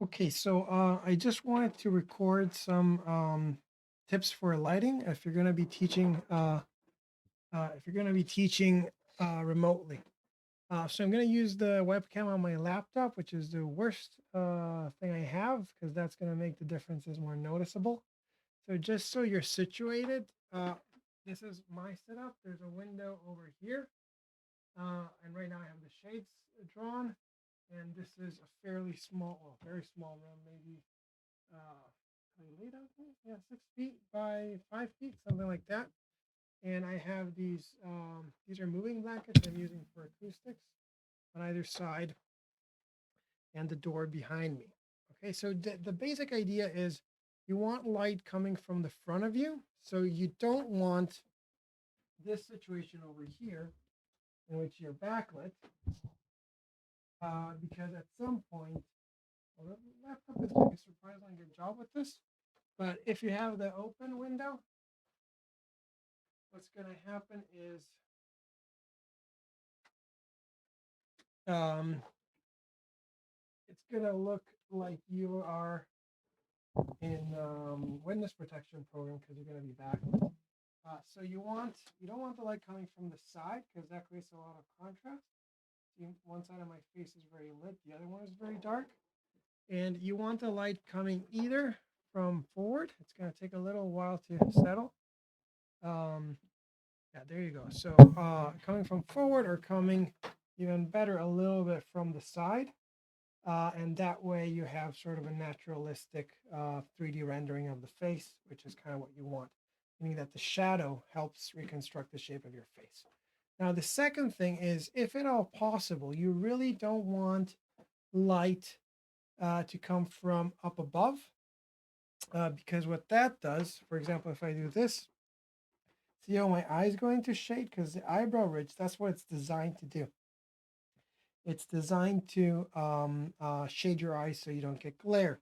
Okay, so I just wanted to record some tips for lighting if you're going to be teaching remotely. So I'm going to use the webcam on my laptop, which is the worst thing I have because that's going to make the differences more noticeable. So just so you're situated, this is my setup. There's a window over here, and right now I have the shades drawn, and this is a fairly small, well, very small room, maybe uh, can I lay down here? Yeah, 6 feet by 5 feet, something like that. And I have these are moving blankets I'm using for acoustics on either side and the door behind me. Okay, so the basic idea is you want light coming from the front of you. So you don't want this situation over here in which you're backlit, because at some point, well, the laptop is doing a surprisingly good job with this. But if you have the open window, what's going to happen is um, it's going to look like you are in witness protection program because you're going to be back. So you don't want the light coming from the side because that creates a lot of contrast. See, one side of my face is very lit, the other one is very dark, and you want the light coming either from forward. It's going to take a little while to settle. Um, yeah, there you go. So coming from forward or coming even better a little bit from the side. And that way you have sort of a naturalistic 3D rendering of the face, which is kind of what you want, meaning that the shadow helps reconstruct the shape of your face. Now, the second thing is, if at all possible, you really don't want light to come from up above, because what that does, for example, if I do this, see how my eye is going to shade? Because the eyebrow ridge, that's what it's designed to do. It's designed to shade your eyes so you don't get glare.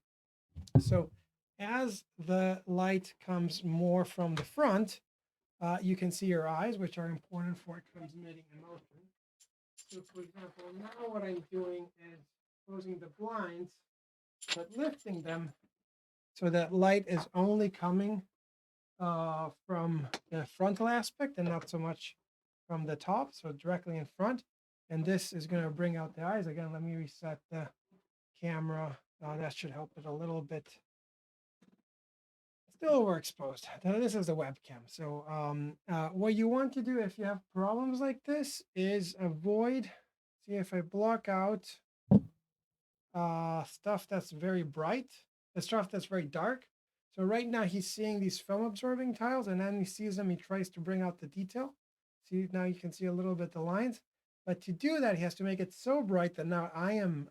So as the light comes more from the front, you can see your eyes, which are important for transmitting emotion. So for example, now what I'm doing is closing the blinds, but lifting them so that light is only coming from the frontal aspect and not so much from the top, so directly in front. And this is going to bring out the eyes. Again, let me reset the camera. That should help it a little bit. Still overexposed. Now, this is the webcam. So what you want to do if you have problems like this is avoid, see if I block out stuff that's very bright, the stuff that's very dark. So right now he's seeing these film absorbing tiles, and then he sees them, he tries to bring out the detail. See, now you can see a little bit the lines. But to do that, he has to make it so bright that now I am,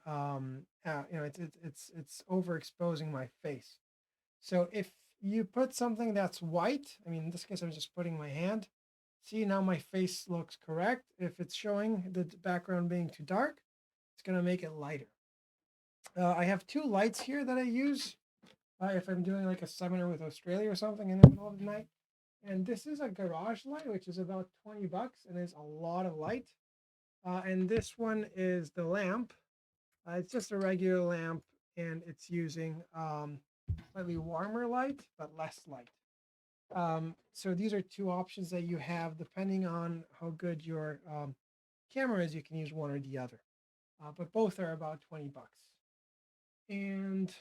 it's overexposing my face. So if you put something that's white, I mean, in this case, I'm just putting my hand. See, now my face looks correct. If it's showing the background being too dark, it's going to make it lighter. I have two lights here that I use if I'm doing like a seminar with Australia or something in the middle of the night. And this is a garage light, which is about 20 bucks and is a lot of light. And this one is the lamp. It's just a regular lamp and it's using slightly warmer light, but less light. So these are two options that you have depending on how good your camera is. You can use one or the other, but both are about 20 bucks. And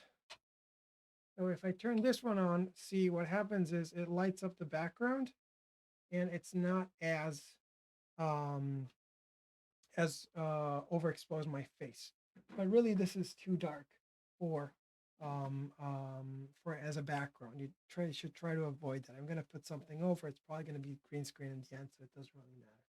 so if I turn this one on, see what happens is it lights up the background and it's not um, as overexposed my face. But really, this is too dark for for as a background. Should try to avoid that. I'm going to put something over. It's probably going to be green screen in the end, so it doesn't really matter.